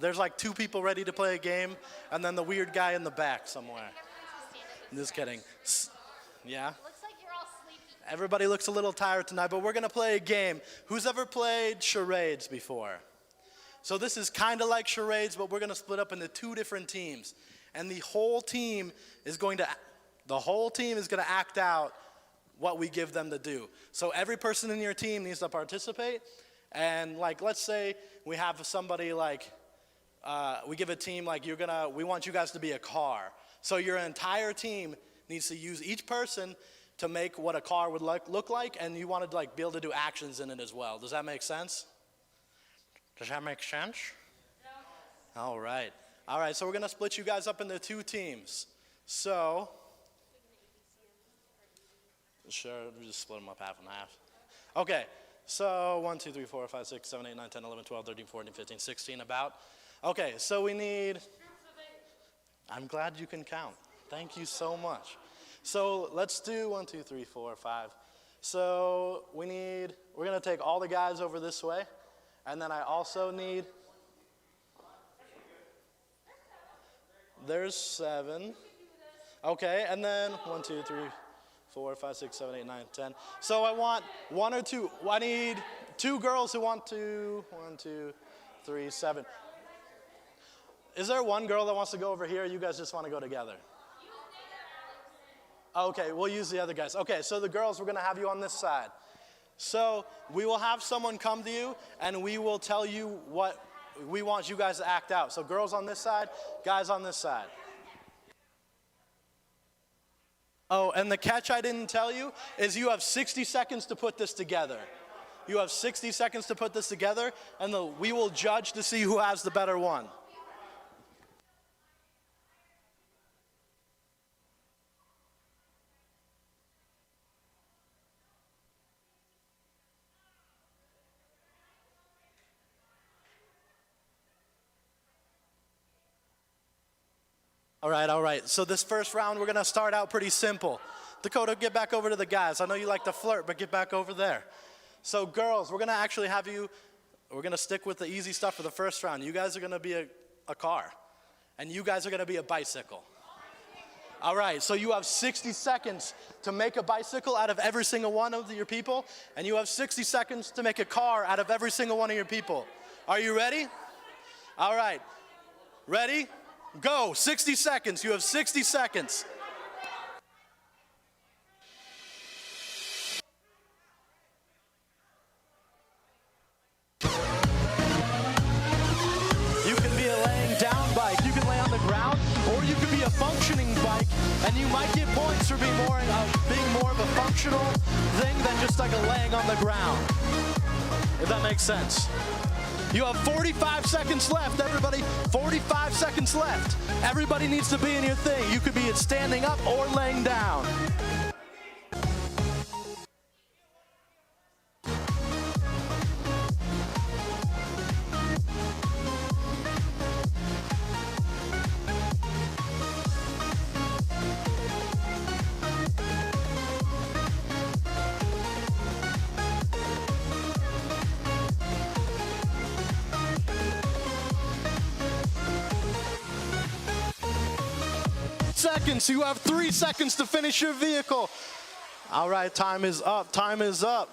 there's like 2 people ready to play a game, and then the weird guy in the back somewhere. I'm just kidding. Yeah? It looks like you're all sleepy. Everybody looks a little tired tonight, but we're going to play a game. Who's ever played charades before? So this is kind of like charades, but we're going to split up into 2 different teams. And the whole team is going to act out what we give them to do. So every person in your team needs to participate. And like, let's say we have somebody like, we give a team like, we want you guys to be a car. So your entire team needs to use each person to make what a car would look like, and you want to like be able to do actions in it as well. Does that make sense? Does that make sense? No. All right. All right, so we're going to split you guys up into 2 teams. So, sure, we just split them up half and half. Okay, so 1, 2, 3, 4, 5, 6, 7, 8, 9, 10, 11, 12, 13, 14, 15, 16 about. Okay, so we need, I'm glad you can count. Thank you so much. So let's do 1, 2, 3, 4, 5. So we're going to take all the guys over this way. And then I also need, there's 7. Okay, and then 1, 2, 3, 4, 5, 6, 7, 8, 9, 10. So I want 1 or 2. I need 2 girls who want to, 1, 2, 3, 7. Is there 1 girl that wants to go over here, or you guys just want to go together? Okay, we'll use the other guys. Okay, so the girls, we're going to have you on this side. So we will have someone come to you, and we will tell you what we want you guys to act out. So girls on this side, guys on this side. Oh, and the catch I didn't tell you is you have 60 seconds to put this together. You have 60 seconds to put this together, and we will judge to see who has the better one. All right. So this first round, we're going to start out pretty simple. Dakota, get back over to the guys. I know you like to flirt, but get back over there. So girls, we're going to actually have you, we're going to stick with the easy stuff for the first round. You guys are going to be a car, and you guys are going to be a bicycle. All right, so you have 60 seconds to make a bicycle out of every single one of your people, and you have 60 seconds to make a car out of every single one of your people. Are you ready? All right. Ready? Go. 60 seconds. You have 60 seconds. You can be a laying down bike. You can lay on the ground, or you can be a functioning bike, and you might get points for being more of a functional thing than just like a laying on the ground. If that makes sense. You have 45 seconds left, everybody. 45 seconds left. Everybody needs to be in your thing. You could be standing up or laying down. Seconds. You have 3 seconds to finish your vehicle. All right, time is up. Time is up.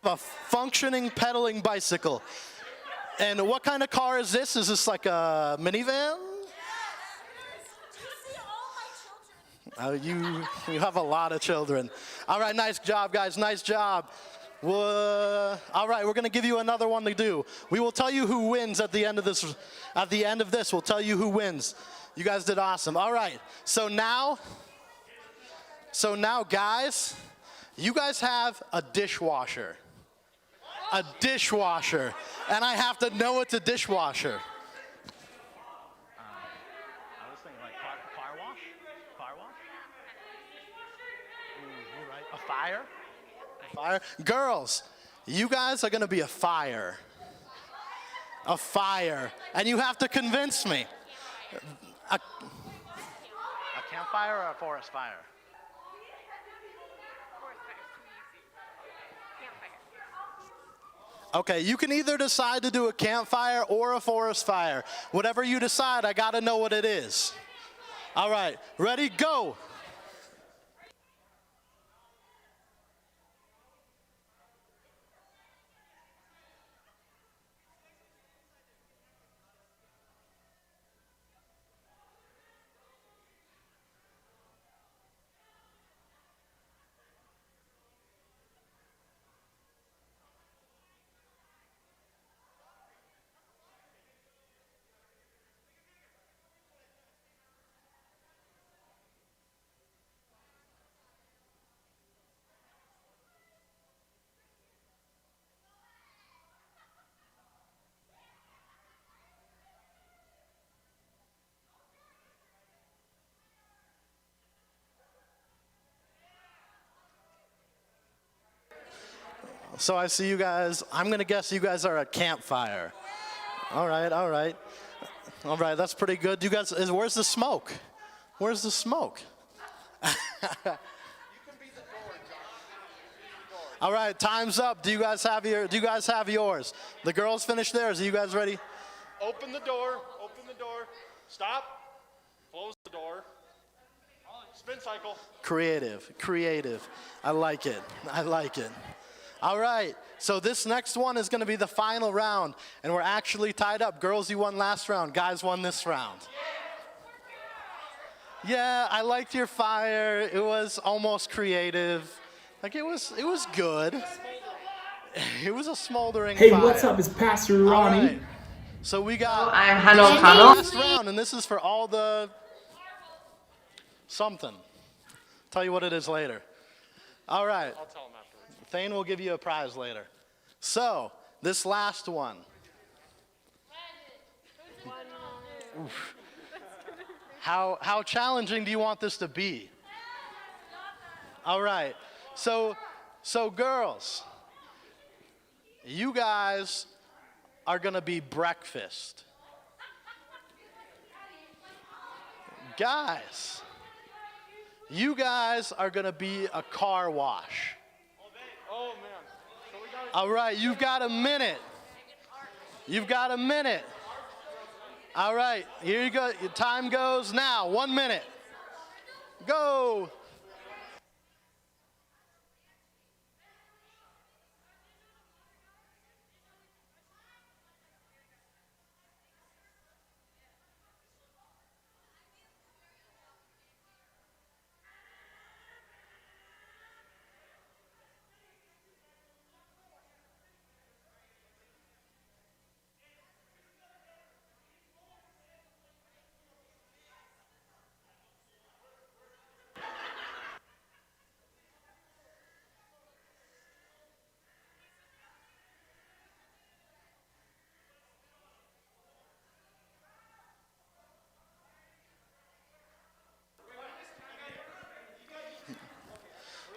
A functioning pedaling bicycle. And what kind of car is this? Is this like a minivan? You have a lot of children. All right, nice job, guys. Nice job. All right, we're going to give you another one to do. We will tell you who wins at the end of this. At the end of this, we'll tell you who wins. You guys did awesome. All right, so now, guys, you guys have a dishwasher. A dishwasher. And I have to know it's a dishwasher. I was thinking like car wash? Car wash? You're right. A fire? Fire. Girls, you guys are going to be a fire. A fire. And you have to convince me. A campfire or a forest fire? Okay, you can either decide to do a campfire or a forest fire. Whatever you decide, I gotta know what it is. All right, ready, go. So I see you guys, I'm gonna guess you guys are at campfire. All right, all right. All right, that's pretty good. You guys, where's the smoke? Where's the smoke? All right, time's up. Do you guys have yours? The girls finished theirs. Are you guys ready? Open the door. Open the door. Stop. Close the door. Spin cycle. Creative, creative. I like it. I like it. All right, so this next one is gonna be the final round, and we're actually tied up. Girls, you won last round. Guys won this round. Yeah, I liked your fire. It was almost creative. Like it was good. It was a smoldering Hey, fire. what's up? It's Pastor All Ronnie. right. So we got I'm Hannah this is the O'Connell. last round, and this is for all the something. Tell you what it is later. All right. I'll tell them afterwards. Thane will give you a prize later. So, this last one. Oof. How challenging do you want this to be? All right. So girls, you guys are going to be breakfast. Guys, you guys are going to be a car wash. Oh, man. So we got All right, you've got a minute. You've got a minute. All right, here you go. Your time goes now. 1 minute. Go.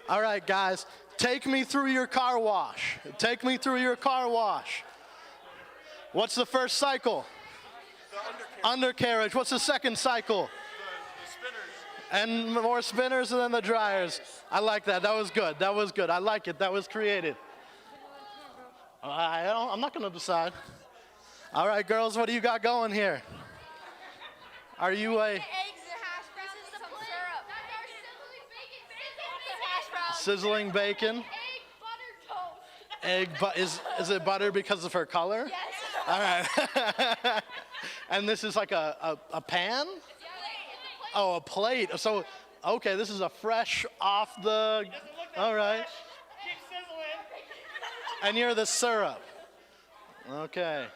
All right, guys, take me through your car wash. Take me through your car wash. What's the first cycle? the Undercarriage. What's the second cycle? the spinners. And more spinners and then the dryers. I like that. That was good. That was good. I like it. That was creative. I'm not going to decide. All right, girls, what do you got going here? Are you a Eggs and hash browns and some syrup. sizzling bacon? Egg butter toast. Is it butter because of her color? Yes. All right. And this is like a pan? Oh, a plate. So, okay, this is a fresh off the. All right. Keep sizzling. And you're the syrup. Okay.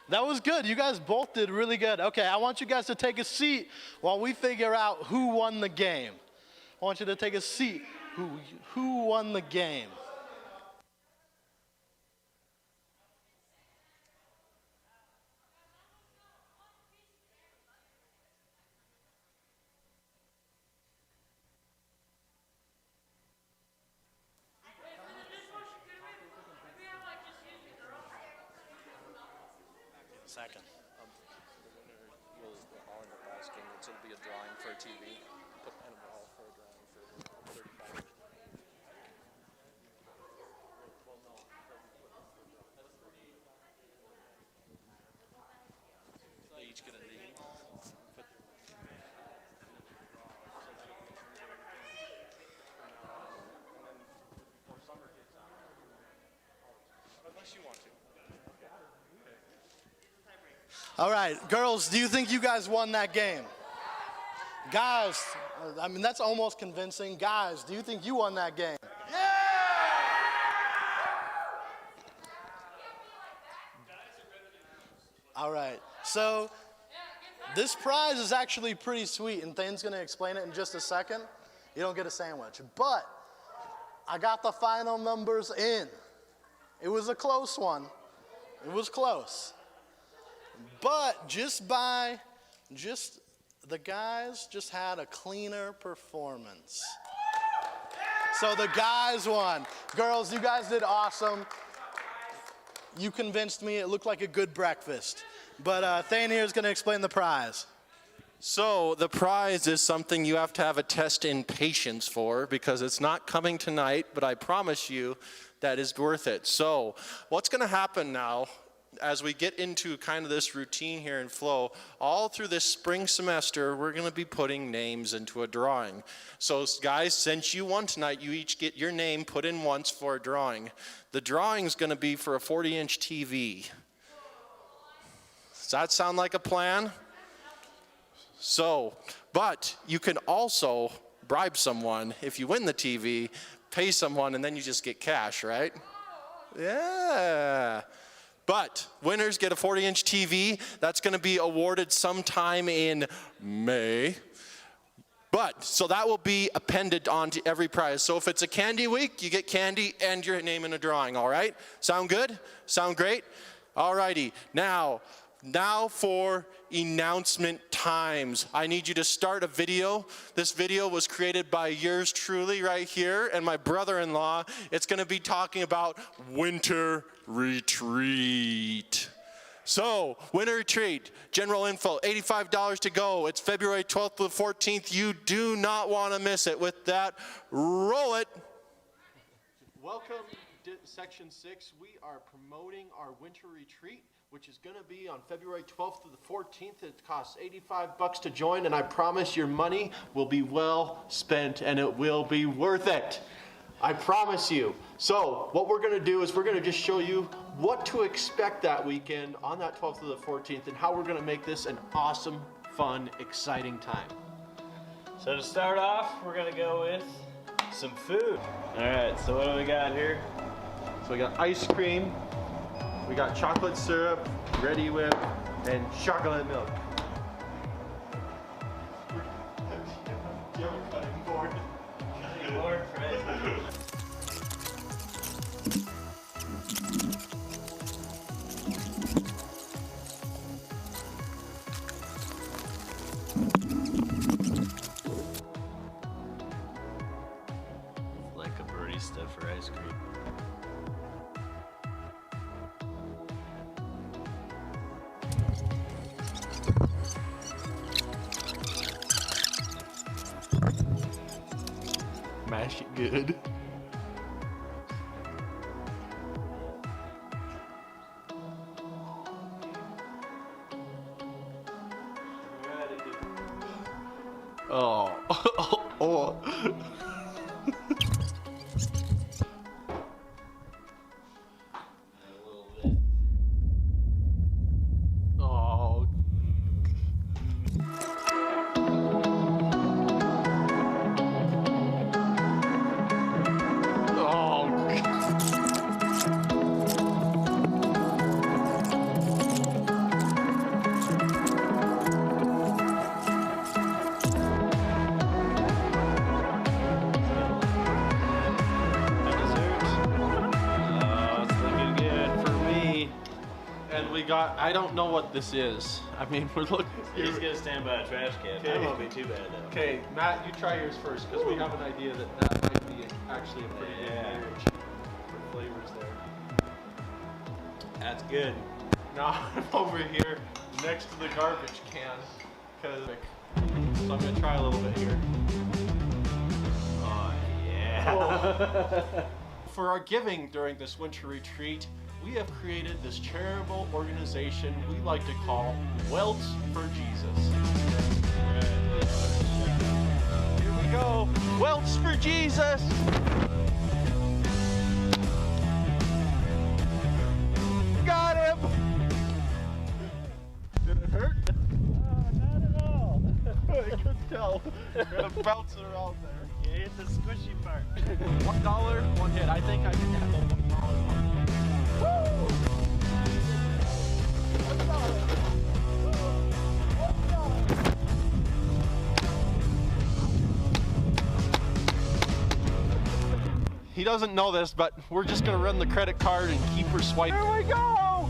That was good. You guys both did really good. Okay, I want you guys to take a seat while we figure out who won the game. I want you to take a seat. Who won the game? Second. The winner will end up asking. It'll be a drawing for a TV. Put in a ball for a drawing for 35. All right, girls, do you think you guys won that game? Guys, I mean, that's almost convincing. Guys, do you think you won that game? All right, so this prize is actually pretty sweet, and Thane's gonna explain it in just a second. You don't get a sandwich, but I got the final numbers in. It was a close one. It was close. But the guys just had a cleaner performance. So the guys won. Girls, you guys did awesome. You convinced me. It looked like a good breakfast. But Thane here is going to explain the prize. So the prize is something you have to have a test in patience for, because it's not coming tonight, but I promise you that is worth it. So what's going to happen now, as we get into kind of this routine here in flow, all through this spring semester, we're going to be putting names into a drawing. So guys, since you won tonight, you each get your name put in once for a drawing. The drawing is going to be for a 40-inch TV. Does that sound like a plan? So, but you can also bribe someone. If you win the TV, pay someone, and then you just get cash, right? Yeah. But winners get a 40-inch TV. That's going to be awarded sometime in May. But, so that will be appended onto every prize. So if it's a candy week, you get candy and your name in a drawing, all right? Sound good? Sound great? All righty. Now for announcement times. I need you to start a video. This video was created by yours truly right here and my brother-in-law. It's going to be talking about winter retreat. So, winter retreat, general info, $85 to go. It's February 12th to the 14th. You do not want to miss it. With that, roll it. Welcome to Section 6. We are promoting our winter retreat, which is going to be on February 12th to the 14th. It costs $85 to join, and I promise your money will be well spent, and it will be worth it. I promise you. So what we're going to do is we're going to just show you what to expect that weekend on that 12th to the 14th and how we're going to make this an awesome, fun, exciting time. So to start off, we're going to go with some food. All right, so what do we got here? So we got ice cream, we got chocolate syrup, Ready Whip, and chocolate milk. Do you have a cutting board? Lord, Fred. Like a barista for ice cream. Mash it good. Oh. Oh. Oh. And we got, I don't know what this is. I mean, we're looking. He's gonna stand by a trash can. Okay. That won't be too bad though. Okay, Matt, you try yours first because we have an idea that might be actually a pretty good marriage for flavors there. That's good. Now I'm over here next to the garbage can because so I'm gonna try a little bit here. Oh yeah. For our giving during this winter retreat, we have created this charitable organization we like to call Welts for Jesus. Here we go, Welts for Jesus! Got him! We're gonna bounce it around there. You hit the squishy part. $1, one hit. I think I can handle $1 one hit. He doesn't know this, but we're just gonna run the credit card and keep her swiping. Here we go!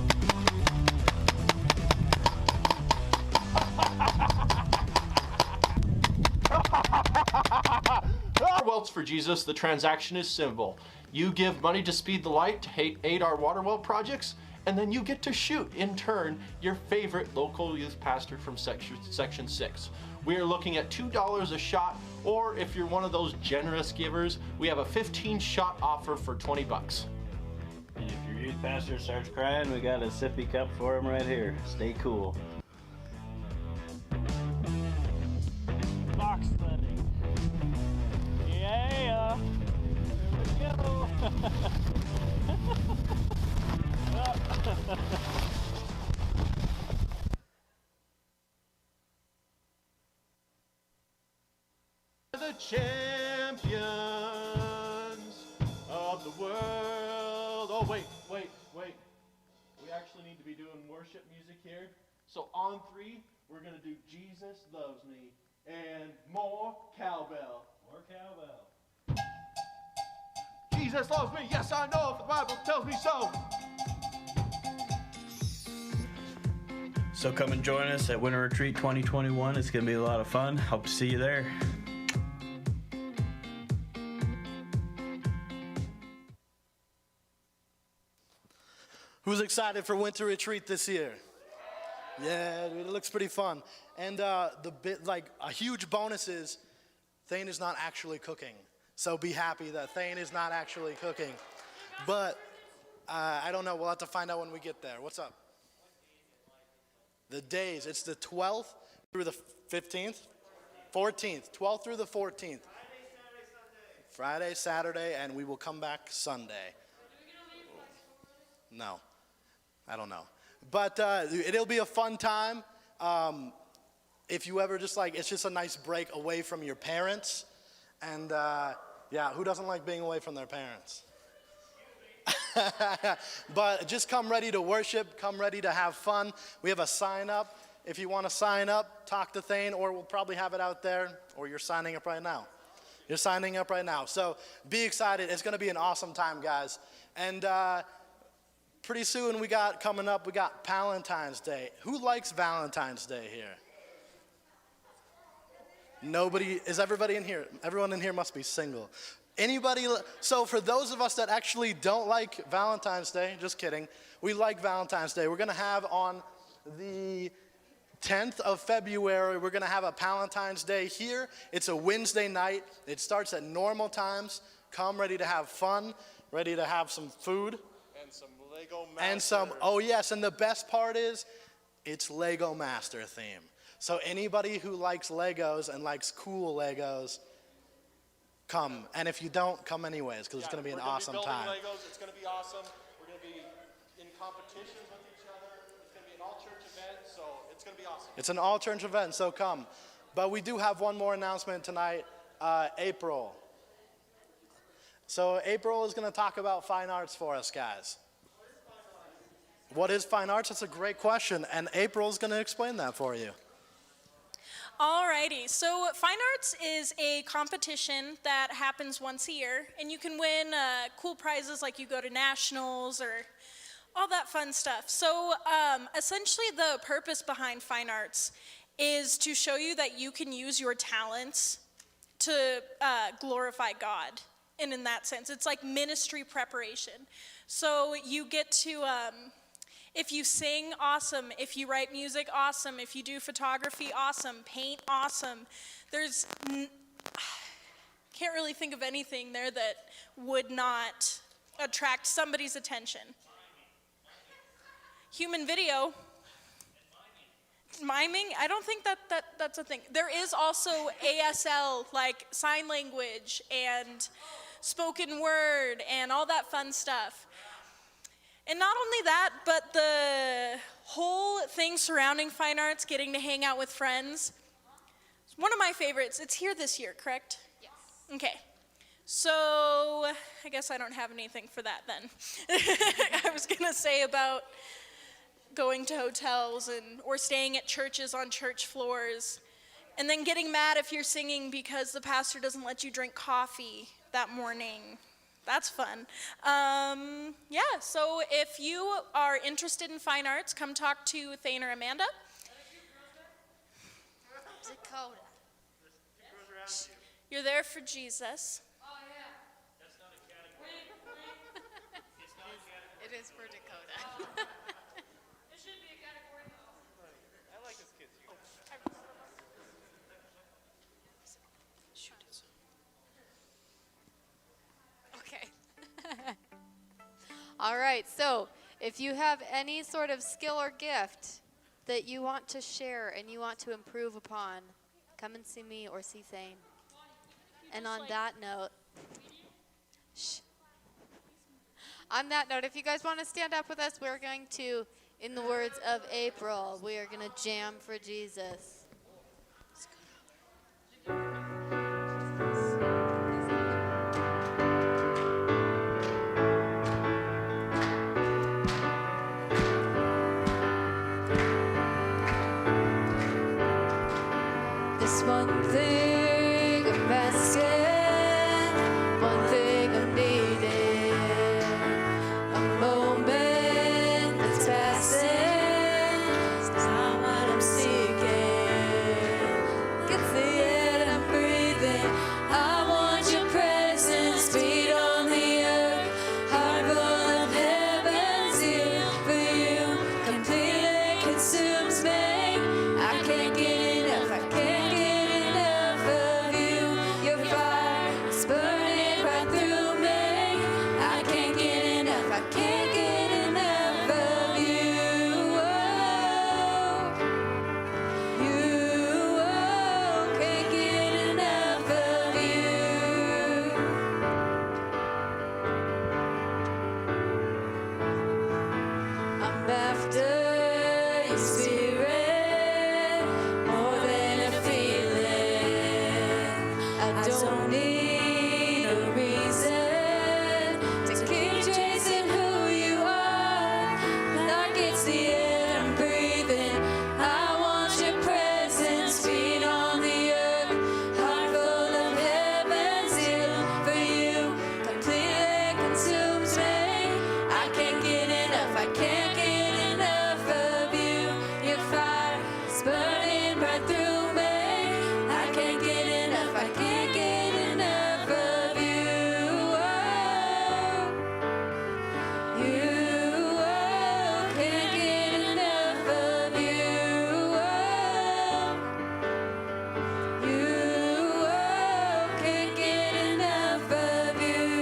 Welts for Jesus, the transaction is simple. You give money to Speed the Light to aid our water well projects, and then you get to shoot, in turn, your favorite local youth pastor from Section 6. We are looking at $2 a shot, or if you're one of those generous givers, we have a 15-shot offer for 20 bucks. And if your youth pastor starts crying, we got a sippy cup for him right here. Stay cool. Box sledding. Yeah. Here we go. The champions of the world. Oh, wait. We actually need to be doing worship music here. So on 3, we're going to do Jesus Loves Me and more cowbell. More cowbell. Jesus loves me. Yes, I know. The Bible tells me so. So come and join us at Winter Retreat 2021. It's going to be a lot of fun. Hope to see you there. Who's excited for Winter Retreat this year? Yeah, dude, it looks pretty fun. And a huge bonus is Thane is not actually cooking. So be happy that Thane is not actually cooking. But I don't know. We'll have to find out when we get there. What's up? The days. It's the 12th through the 15th? 14th. 12th through the 14th. Friday, Saturday, and we will come back Sunday. No. I don't know. But it'll be a fun time. If you ever it's just a nice break away from your parents. And who doesn't like being away from their parents? But just come ready to worship, come ready to have fun. We have a sign up. If you want to sign up, talk to Thane, or we'll probably have it out there, or you're signing up right now. You're signing up right now. So be excited. It's going to be an awesome time, guys. And pretty soon we got Valentine's Day. Who likes Valentine's Day here? Nobody. Is everybody in here? Everyone in here must be single. Anybody? So for those of us that actually don't like Valentine's Day, just kidding. We like Valentine's Day. We're going to have on the 10th of February, we're going to have a Valentine's Day here. It's a Wednesday night. It starts at normal times. Come ready to have fun, ready to have some food. And some Lego Master. And oh yes, and the best part is, it's Lego Master theme. So anybody who likes Legos and likes cool Legos, come. And if you don't, come anyways, because it's going to be an awesome time. Legos. It's going to be awesome. We're going to be in competitions with each other. It's going to be an all-church event, so it's going to be awesome. It's an all-church event, so come. But we do have one more announcement tonight, April. So April is going to talk about fine arts for us, guys. What is fine arts? That's a great question, and April is going to explain that for you. Alrighty, so Fine Arts is a competition that happens once a year, and you can win cool prizes like you go to nationals or all that fun stuff. So essentially the purpose behind Fine Arts is to show you that you can use your talents to glorify God. And in that sense, it's like ministry preparation. So you get to... if you sing, awesome. If you write music, awesome. If you do photography, awesome. Paint, awesome. There's, can't really think of anything there that would not attract somebody's attention. Human video. Miming? I don't think that's a thing. There is also ASL, like sign language and spoken word and all that fun stuff. And not only that, but the whole thing surrounding fine arts, getting to hang out with friends, one of my favorites. It's here this year, correct? Yes. Okay. So I guess I don't have anything for that then. I was going to say about going to hotels or staying at churches on church floors and then getting mad if you're singing because the pastor doesn't let you drink coffee that morning. That's fun. Yeah, so if you are interested in fine arts, come talk to Thane or Amanda. Dakota. You're there for Jesus. It is for Dakota. Okay. All right, so if you have any sort of skill or gift that you want to share and you want to improve upon, come and see me or see Thane. And on that note, if you guys want to stand up with us, we're going to, in the words of April, we are going to jam for Jesus. This one thing I'm asking, one thing I'm needing, a moment that's passing, it's not what I'm seeking. It's the air that I'm breathing. I want your presence, feet on the earth, heart full of heaven's here for you. Completely consumes me. I can't get enough. I can't get enough of you. Your fire is burning right through me. I can't get enough. I can't get enough of you. Can't get enough of you. I'm after your spirit more than a feeling. I don't need a reason to keep chasing who you are. Like it's the air I'm breathing. I want your presence, feet on the earth, heart full of heaven's here for you. Completely consumes me. I can't get enough. I can't get enough of you. Your fire is burning right through me. I can't get enough. I can't get enough of you. Can't get enough of you. Can't get enough of you.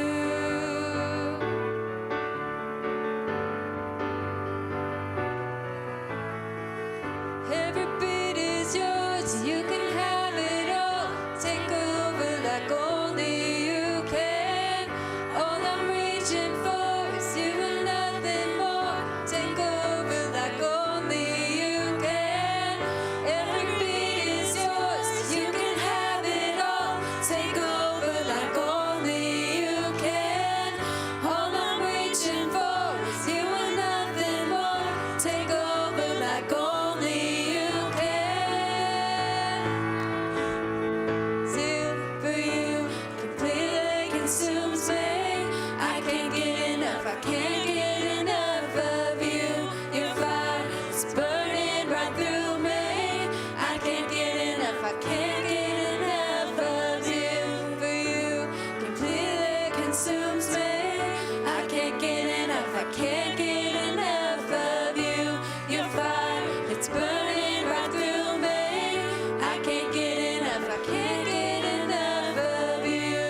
Every bit is yours, you can have it all. Take over like only you can. All I'm reaching for is you and nothing more. Take over like only you can. Every bit is yours, you can have it all. Take over like only you can. All I'm reaching for is you and nothing more. Take over like only you can. Still for you, completely consumes me. I can't get enough. I can't get enough of you. Your fire is burning right through me. I can't get enough. I can't get enough of you. For you, completely consumes me. I can't get enough. I can't get enough of you. Your fire, it's burning right through me. I can't get enough. I can't get enough of you.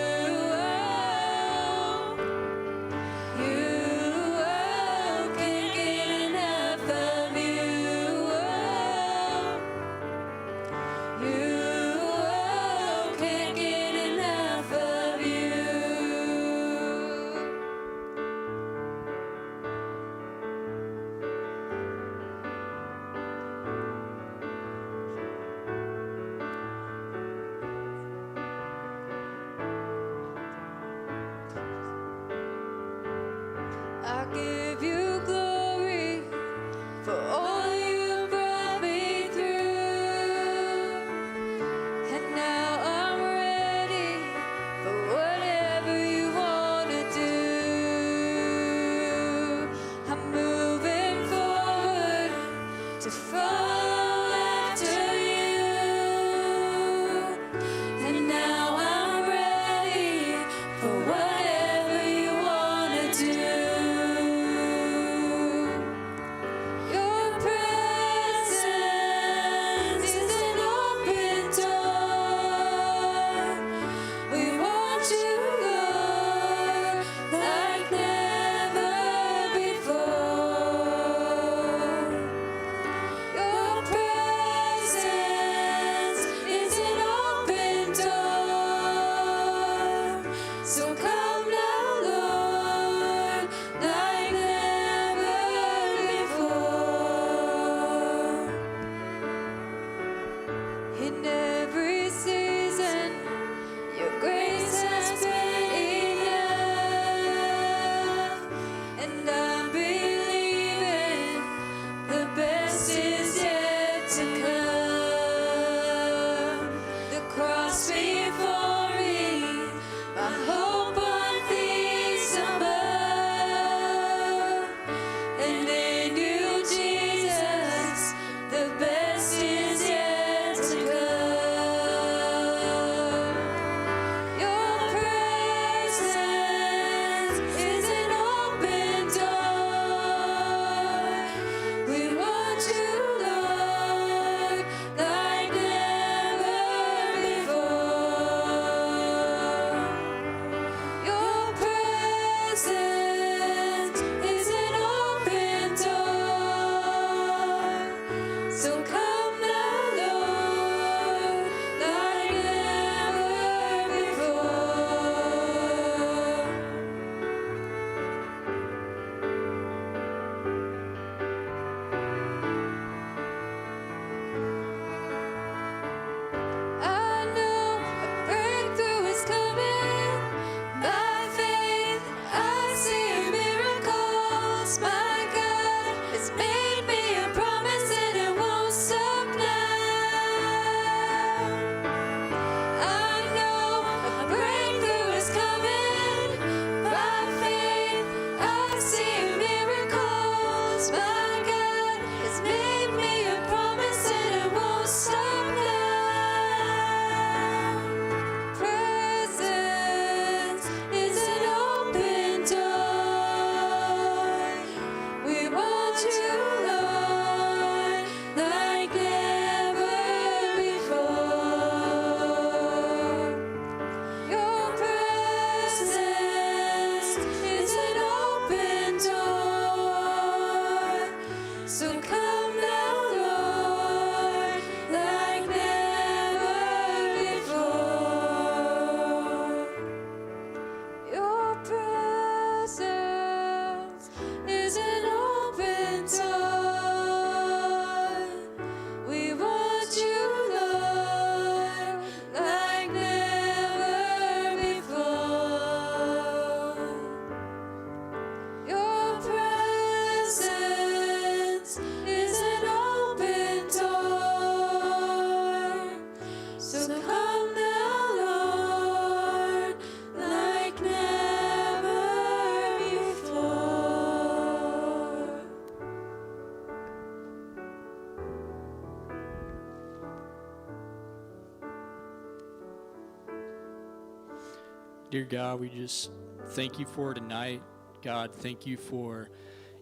Dear God, we just thank you for tonight. God, thank you for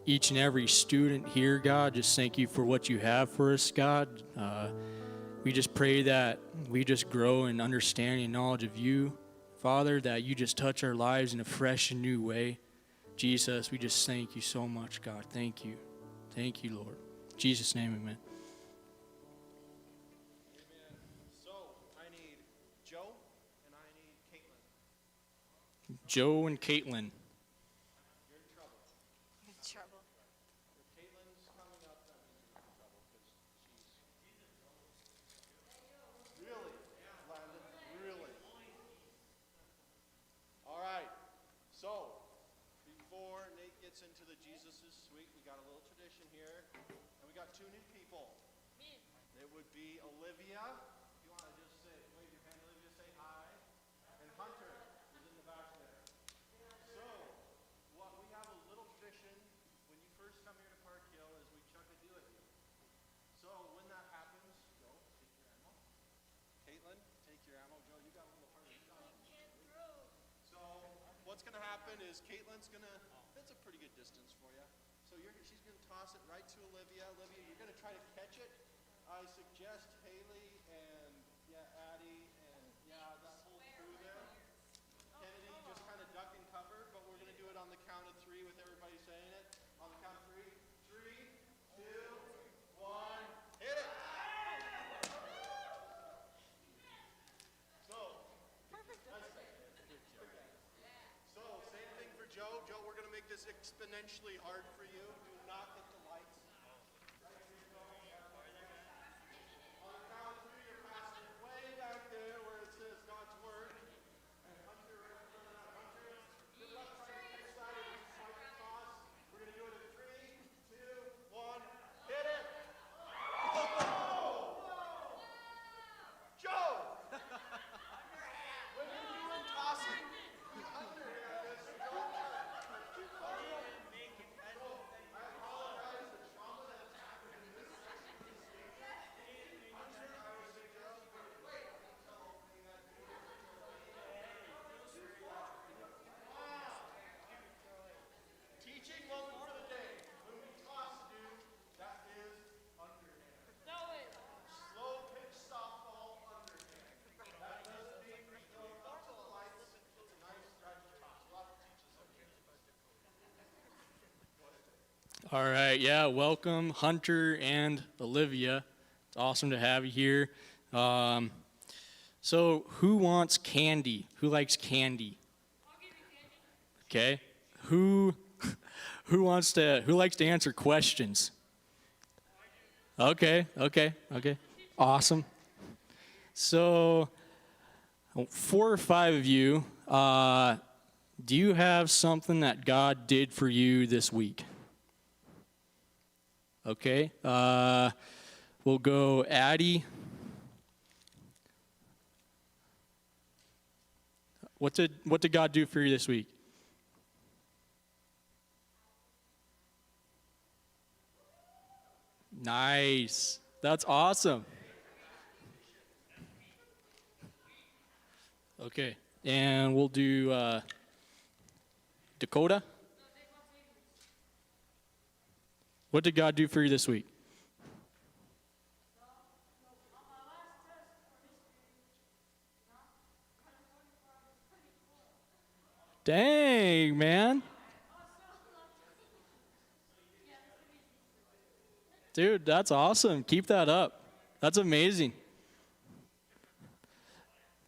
each and every student here, God. Just thank you for what you have for us, God. We just pray that we just grow in understanding and knowledge of you, Father, that you just touch our lives in a fresh and new way. Jesus, we just thank you so much, God. Thank you. Thank you, Lord. In Jesus' name, amen. Amen. So, I need Joe and I need Caitlin. Joe and Caitlin. You're in trouble. In trouble. If Caitlin's coming up, that means you're in trouble because she's really, Landon, really. All right. So, before Nate gets into the Jesus's suite, we got a little tradition here, and we got two new people. It would be Olivia. If you want to just say, wave your hand, Olivia, say hi. And Hunter is in the back there. So, what we have a little tradition when you first come here to Parkhill is we chuck a do at you. So when that happens, Joe, take your ammo. Caitlin, take your ammo. Joe, you got a little harder. So what's going to happen is Caitlin's going to, that's a pretty good distance for you. So she's going to toss it right to Olivia. Olivia, you're going to try to catch it. I suggest Haley and, Addie and, that whole crew there. Kennedy, just kind of duck and cover, but we're going to do it on the count of three with everybody saying it. On the count of three. 3, 2, 1, hit it! So, so same thing for Joe. Joe, we're going to make this exponentially hard for you. Do not hit the lights. On the count of three, you're passing it way back there where it says God's Word. And Hunter, right in front of that. Hunter, good luck trying to get excited with the swipe and toss. We're going to do it in 3, 2, 1, hit it! Oh! Joe! When you're doing tossing, the underhand is your turn. I apologize, the trauma that's happened in this section of the stage. Hunter, I would suggest you wait until opening that door. Teaching moment for the day. When we toss, dude, that is underhand. Slow pitch softball underhand. That doesn't mean we go up to the lights. It's a nice strategy toss. We'll have to teach you something. All right, welcome Hunter and Olivia. It's awesome to have you here. So who wants candy? Who likes candy? Okay. Who likes to answer questions? Okay. Awesome. So 4 or 5 of you, do you have something that God did for you this week? Okay. We'll go Addie. What did God do for you this week? Nice. That's awesome. Okay. And we'll do Dakota. What did God do for you this week? Dang, man. Dude, that's awesome. Keep that up. That's amazing.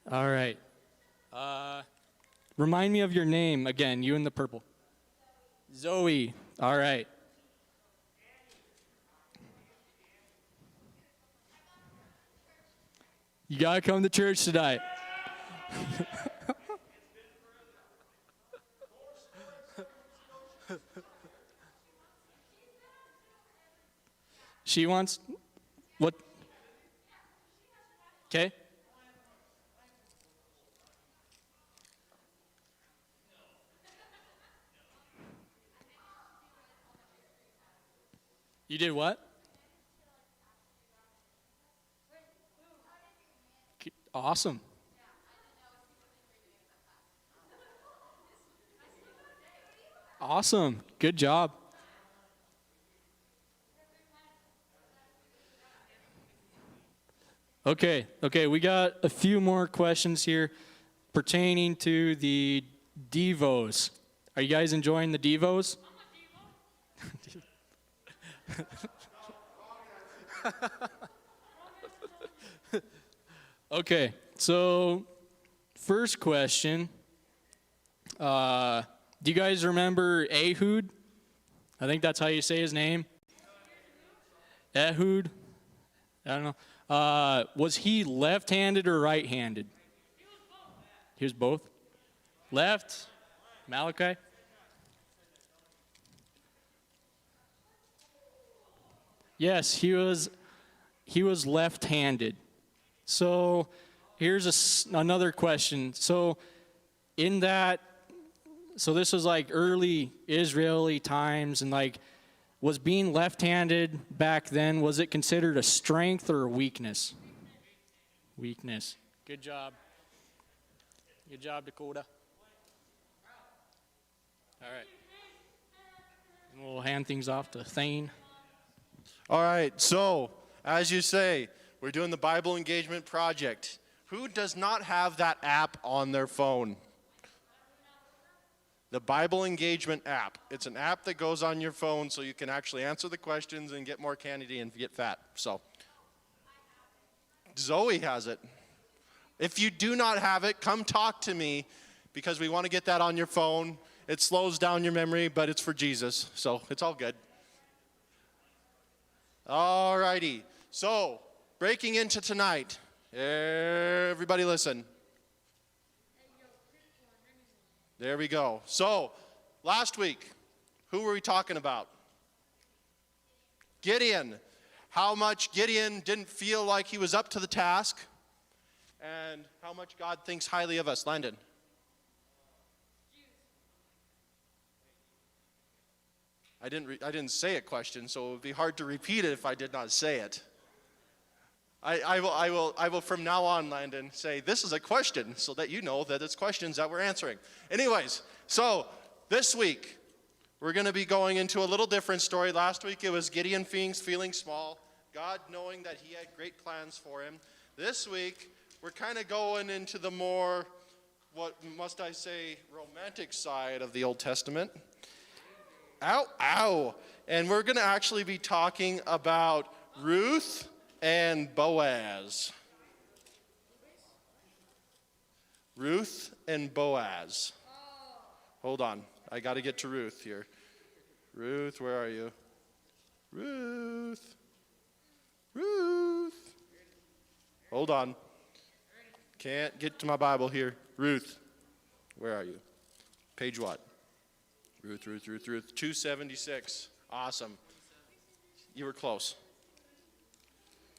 All right. Remind me of your name again, you in the purple. Zoe. All right. You got to come to church tonight. She wants what? Okay. You did what? Awesome. Awesome. Good job. Okay, we got a few more questions here pertaining to the Devos. Are you guys enjoying the Devos? Okay, so first question. Do you guys remember Ehud? I think that's how you say his name. Ehud? I don't know. Was he left-handed or right-handed? He was both. Left? Malachi? Yes, he was left-handed. So here's another question. So this was like early Israeli times, and like, was being left-handed back then, was it considered a strength or a weakness? Weakness. Good job. Good job, Dakota. All right. And we'll hand things off to Thane. All right, so as you say, we're doing the Bible Engagement Project. Who does not have that app on their phone? The Bible Engagement app. It's an app that goes on your phone so you can actually answer the questions and get more candy and get fat. So, Zoe has it. If you do not have it, come talk to me because we want to get that on your phone. It slows down your memory, but it's for Jesus, so it's all good. All righty. So, breaking into tonight. Everybody listen. There we go. So, last week, who were we talking about? Gideon. How much Gideon didn't feel like he was up to the task, and how much God thinks highly of us. Landon. I didn't say a question, so it would be hard to repeat it if I did not say it. I will from now on, Landon, say this is a question so that you know that it's questions that we're answering. Anyways, so this week we're going to be going into a little different story. Last week it was Gideon feeling small, God knowing that he had great plans for him. This week we're kind of going into the more, what must I say, romantic side of the Old Testament. Ow, ow. And we're going to actually be talking about Ruth and Boaz. Ruth and Boaz. Hold on. I got to get to Ruth here. Ruth, where are you? Ruth. Ruth. Hold on. Can't get to my Bible here. Ruth. Where are you? Page what? Ruth. 276. Awesome. You were close.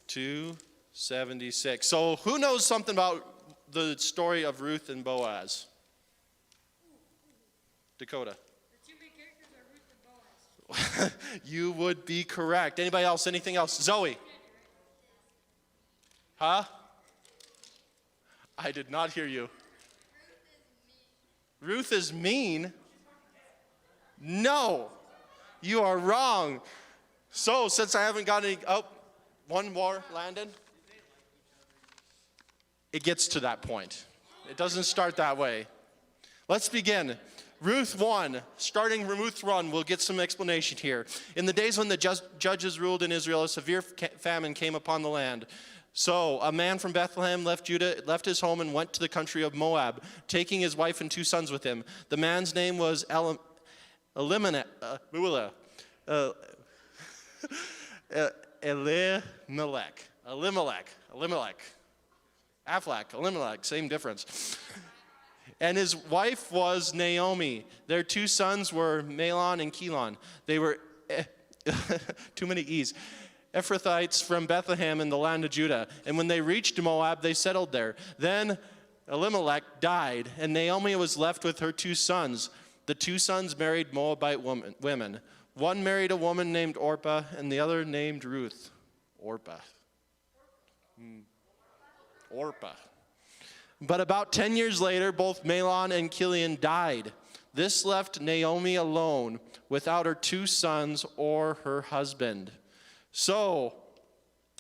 276. So who knows something about the story of Ruth and Boaz? Dakota. The two main characters are Ruth and Boaz. You would be correct. Anybody else? Anything else? Zoe. Huh? I did not hear you. Ruth is mean? No. You are wrong. So, since I haven't got any... Oh, one more, Landon. It gets to that point. It doesn't start that way. Let's begin. Ruth 1, starting Ruth 1, we'll get some explanation here. In the days when the judges ruled in Israel, a severe famine came upon the land. So a man from Bethlehem left his home and went to the country of Moab, taking his wife and 2 sons with him. The man's name was Elimelech. Elimelech, same difference. And his wife was Naomi. Their 2 sons were Mahlon and Chilion. They were, too many E's, Ephrathites from Bethlehem in the land of Judah. And when they reached Moab, they settled there. Then Elimelech died, and Naomi was left with her 2 sons. The 2 sons married Moabite women. One married a woman named Orpah, and the other named Ruth. Orpah. Orpah. But about 10 years later, both Mahlon and Chilion died. This left Naomi alone without her 2 sons or her husband. So,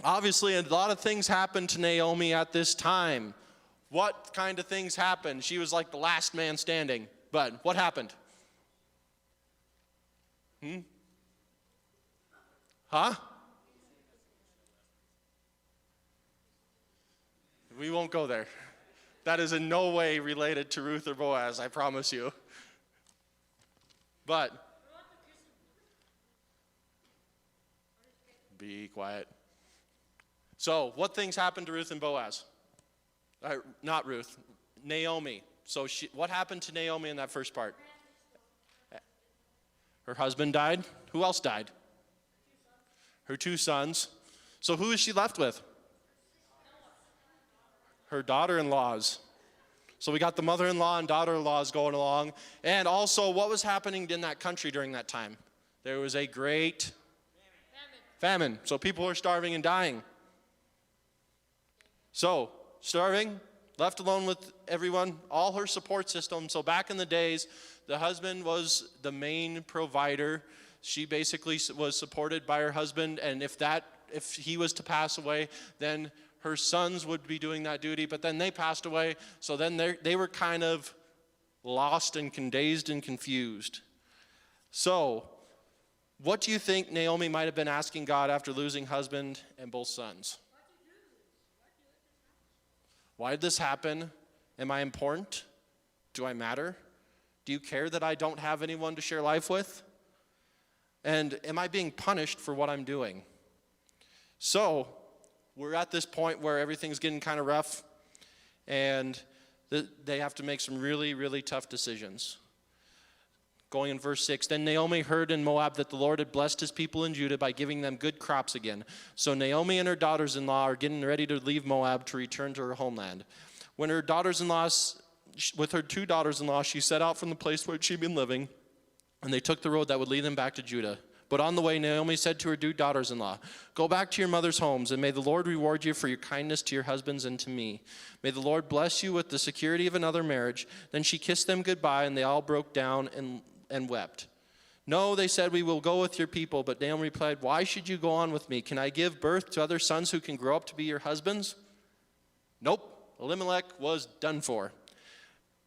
obviously, a lot of things happened to Naomi at this time. What kind of things happened? She was like the last man standing. But what happened? Huh? We won't go there. That is in no way related to Ruth or Boaz, I promise you. But, be quiet. So, what things happened to Ruth and Boaz? Not Ruth, Naomi. So, what happened to Naomi in that first part? Her husband died. Who else died? Her 2 sons. So, who is she left with? Her daughter-in-laws. So we got the mother-in-law and daughter-in-laws going along. And also, what was happening in that country during that time? There was a great famine. So people were starving and dying. So, starving, left alone with everyone, all her support system. So back in the days, the husband was the main provider. She basically was supported by her husband, and if he was to pass away, then her sons would be doing that duty, but then they passed away, so then they were kind of lost and dazed and confused. So, what do you think Naomi might have been asking God after losing husband and both sons? Why did this happen? Am I important? Do I matter? Do you care that I don't have anyone to share life with? And am I being punished for what I'm doing? So, we're at this point where everything's getting kind of rough, and they have to make some really, really tough decisions. Going in verse 6, then Naomi heard in Moab that the Lord had blessed his people in Judah by giving them good crops again. So Naomi and her daughters-in-law are getting ready to leave Moab to return to her homeland. When her daughters-in-law, with her 2 daughters-in-law, she set out from the place where she'd been living, and they took the road that would lead them back to Judah. But on the way, Naomi said to her 2 daughters-in-law, go back to your mother's homes, and may the Lord reward you for your kindness to your husbands and to me. May the Lord bless you with the security of another marriage. Then she kissed them goodbye, and they all broke down and wept. No, they said, we will go with your people. But Naomi replied, why should you go on with me? Can I give birth to other sons who can grow up to be your husbands? Nope, Elimelech was done for.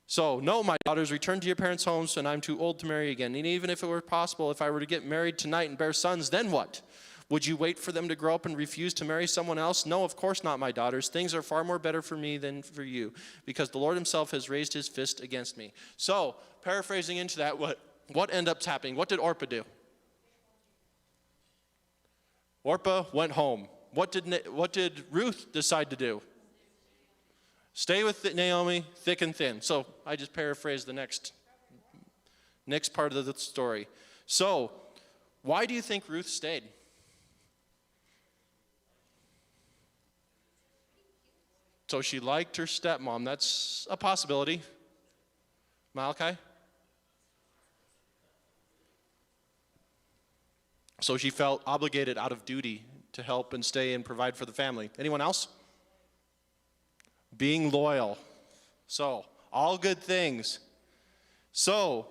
So, no, my daughters, return to your parents' homes, and I'm too old to marry again. And even if it were possible, if I were to get married tonight and bear sons, then what? Would you wait for them to grow up and refuse to marry someone else? No, of course not, my daughters. Things are far more better for me than for you, because the Lord himself has raised his fist against me. So, paraphrasing into that, what ended up happening? What did Orpah do? Orpah went home. What did Ruth decide to do? Stay with Naomi, thick and thin. So I just paraphrased the next part of the story. So, why do you think Ruth stayed? So she liked her stepmom. That's a possibility. Malachi? So she felt obligated out of duty to help and stay and provide for the family. Anyone else? Being loyal. So, all good things. So,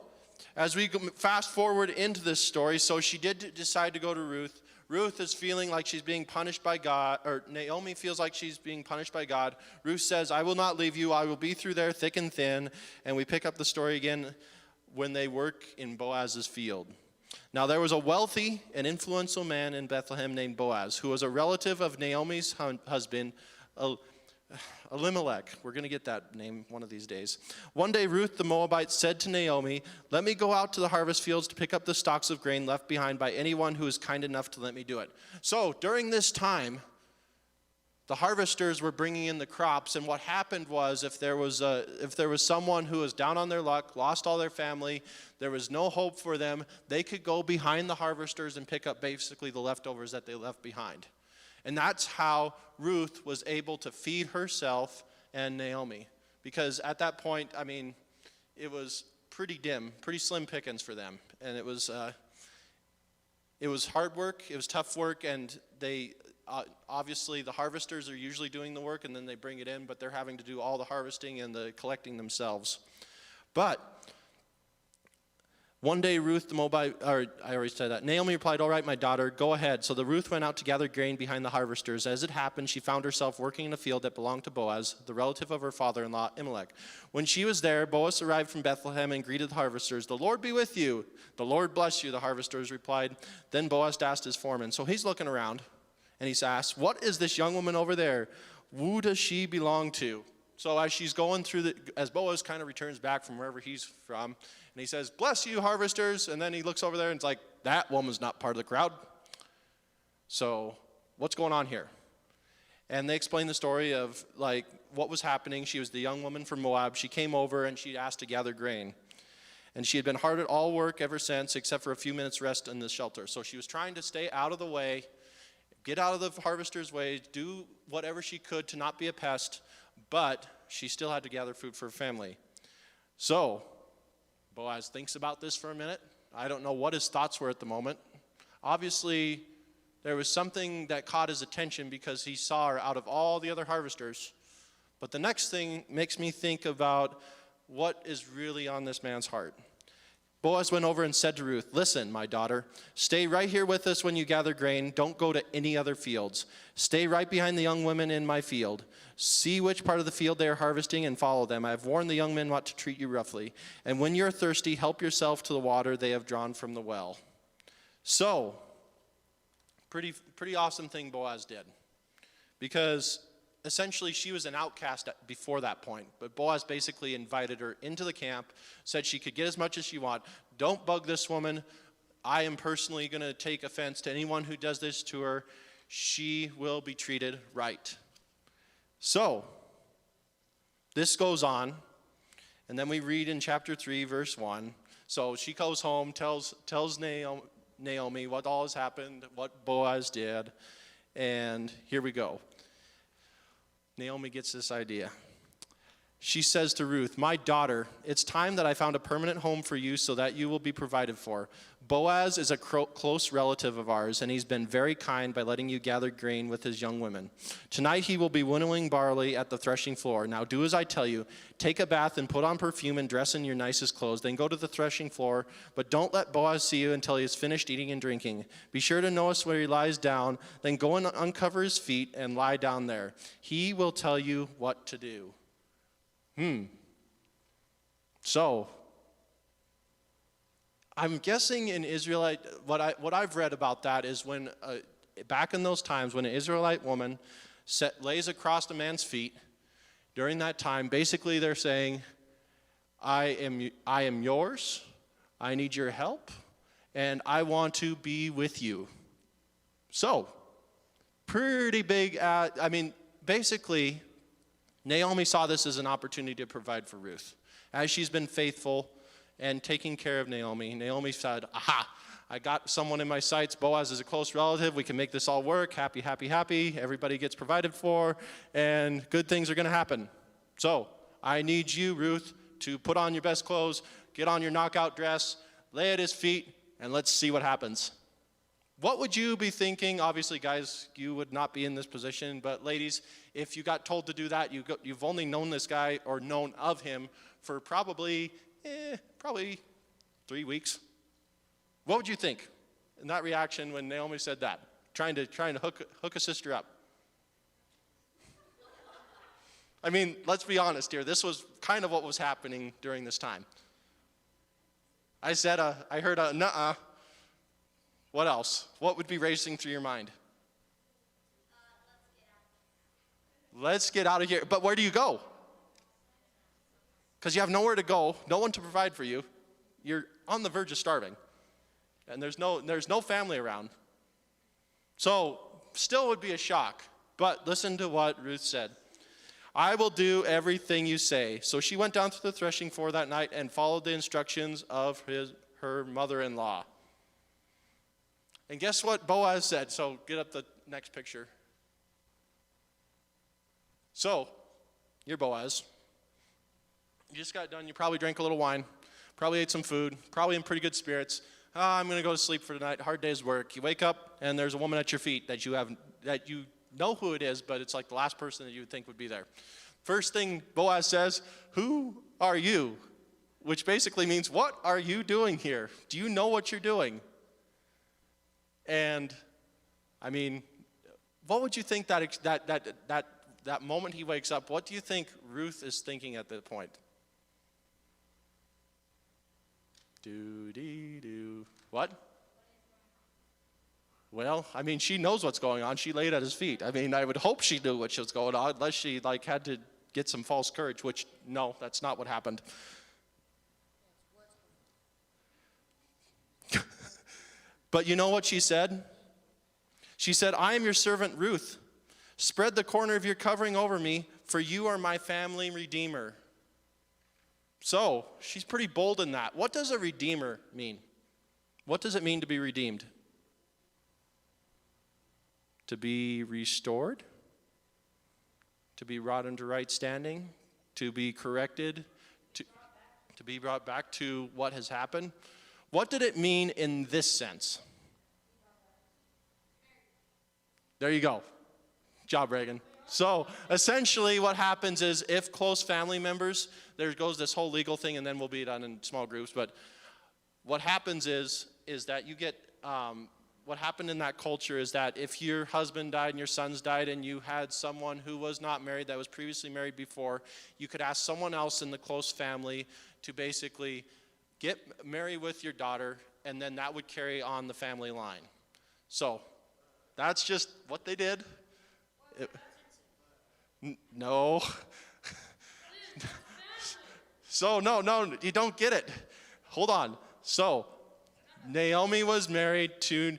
as we fast forward into this story, so she did decide to go to Ruth. Ruth is feeling like she's being punished by God, or Naomi feels like she's being punished by God. Ruth says, I will not leave you. I will be through there thick and thin. And we pick up the story again when they work in Boaz's field. Now, there was a wealthy and influential man in Bethlehem named Boaz, who was a relative of Naomi's husband, Elimelech. We're going to get that name one of these days. One day, Ruth the Moabite said to Naomi, let me go out to the harvest fields to pick up the stalks of grain left behind by anyone who is kind enough to let me do it. So, during this time, the harvesters were bringing in the crops, and what happened was if there was someone who was down on their luck, lost all their family, there was no hope for them, they could go behind the harvesters and pick up basically the leftovers that they left behind. And that's how Ruth was able to feed herself and Naomi. Because at that point, I mean, it was pretty dim, pretty slim pickings for them. And it was hard work, it was tough work, and they, obviously the harvesters are usually doing the work and then they bring it in, but they're having to do all the harvesting and the collecting themselves. But One day Ruth the Moabite, or I already said that. Naomi replied, all right, my daughter, go ahead. So the Ruth went out to gather grain behind the harvesters. As it happened, she found herself working in a field that belonged to Boaz, the relative of her father-in-law, Elimelech. When she was there, Boaz arrived from Bethlehem and greeted the harvesters. The Lord be with you. The Lord bless you, the harvesters replied. Then Boaz asked his foreman. So he's looking around, and he's asked, what is this young woman over there? Who does she belong to? So as she's going through as Boaz kind of returns back from wherever he's from, and he says, bless you, harvesters. And then he looks over there and it's like, that woman's not part of the crowd. So what's going on here? And they explain the story of like what was happening. She was the young woman from Moab. She came over and she asked to gather grain. And she had been hard at all work ever since, except for a few minutes rest in the shelter. So she was trying to stay out of the way, get out of the harvester's way, do whatever she could to not be a pest, but she still had to gather food for her family. So Boaz thinks about this for a minute. I don't know what his thoughts were at the moment. Obviously, there was something that caught his attention because he saw her out of all the other harvesters. But the next thing makes me think about what is really on this man's heart. Boaz went over and said to Ruth, listen, my daughter, stay right here with us when you gather grain. Don't go to any other fields. Stay right behind the young women in my field. See which part of the field they are harvesting and follow them. I have warned the young men not to treat you roughly. And when you're thirsty, help yourself to the water they have drawn from the well. So, pretty awesome thing Boaz did. Because essentially she was an outcast before that point. But Boaz basically invited her into the camp, said she could get as much as she want. Don't bug this woman. I am personally going to take offense to anyone who does this to her. She will be treated right. So, this goes on, and then we read in chapter 3, verse 1. So she goes home, tells Naomi what all has happened, what Boaz did, and here we go. Naomi gets this idea. She says to Ruth, my daughter, it's time that I found a permanent home for you so that you will be provided for. Boaz is a close relative of ours, and he's been very kind by letting you gather grain with his young women. Tonight he will be winnowing barley at the threshing floor. Now do as I tell you. Take a bath and put on perfume and dress in your nicest clothes. Then go to the threshing floor, but don't let Boaz see you until he has finished eating and drinking. Be sure to notice where he lies down. Then go and uncover his feet and lie down there. He will tell you what to do. So, I'm guessing in Israelite, what I've read about that is when, back in those times, when an Israelite woman lays across a man's feet, during that time, basically they're saying, I am yours, I need your help, and I want to be with you. So, pretty big, basically, Naomi saw this as an opportunity to provide for Ruth. As she's been faithful and taking care of Naomi, Naomi said, aha, I got someone in my sights. Boaz is a close relative. We can make this all work. Happy, happy, happy. Everybody gets provided for, and good things are going to happen. So I need you, Ruth, to put on your best clothes, get on your knockout dress, lay at his feet, and let's see what happens. What would you be thinking? Obviously, guys, you would not be in this position, but ladies, if you got told to do that, you've only known this guy or known of him for probably 3 weeks. What would you think in that reaction when Naomi said that? Trying to hook a sister up. I mean, let's be honest here. This was kind of what was happening during this time. I heard a nuh-uh. What else? What would be racing through your mind? Let's get out of here. But where do you go? Because you have nowhere to go, no one to provide for you. You're on the verge of starving. And there's no family around. So, still would be a shock. But listen to what Ruth said. I will do everything you say. So she went down to the threshing floor that night and followed the instructions of her mother-in-law. And guess what Boaz said? So get up the next picture. So, you're Boaz. You just got done. You probably drank a little wine. Probably ate some food. Probably in pretty good spirits. I'm going to go to sleep for tonight. Hard day's work. You wake up, and there's a woman at your feet that you know who it is, but it's like the last person that you would think would be there. First thing Boaz says, who are you? which basically means, what are you doing here? Do you know what you're doing? And, I mean, what would you think that moment he wakes up, what do you think Ruth is thinking at that point? Do. What? Well, I mean, she knows what's going on. She laid at his feet. I mean, I would hope she knew what was going on, unless she had to get some false courage, which, no, that's not what happened. But you know what she said? She said, I am your servant Ruth. Spread the corner of your covering over me, for you are my family redeemer. So, she's pretty bold in that. What does a redeemer mean? What does it mean to be redeemed? To be restored? To be brought into right standing? To be corrected? To be brought back to what has happened? What did it mean in this sense? There you go. Job, Reagan. So essentially what happens is if close family members, there goes this whole legal thing, and then we'll be done in small groups, but what happens is that you get, what happened in that culture is that if your husband died and your sons died and you had someone who was not married that was previously married before, you could ask someone else in the close family to basically get married with your daughter, and then that would carry on the family line. So that's just what they did. No. So, no, you don't get it. Hold on. So, Naomi was married to,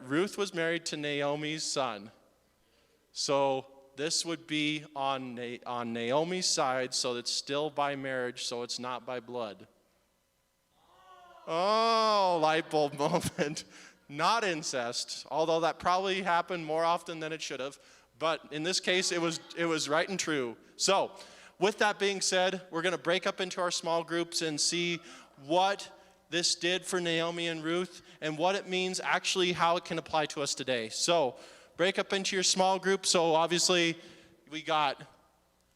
Ruth was married to Naomi's son. So, this would be on Naomi's side, so it's still by marriage, so it's not by blood. Oh, light bulb moment. Not incest, although that probably happened more often than it should have. But in this case, it was right and true. So, with that being said, we're going to break up into our small groups and see what this did for Naomi and Ruth and what it means, actually how it can apply to us today. So, break up into your small group. So, obviously, we got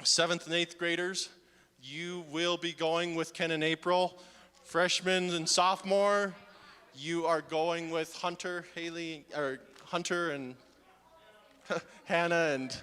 7th and 8th graders. You will be going with Ken and April. Freshmen and sophomore, you are going with Hunter, Haley, or Hunter and Hannah and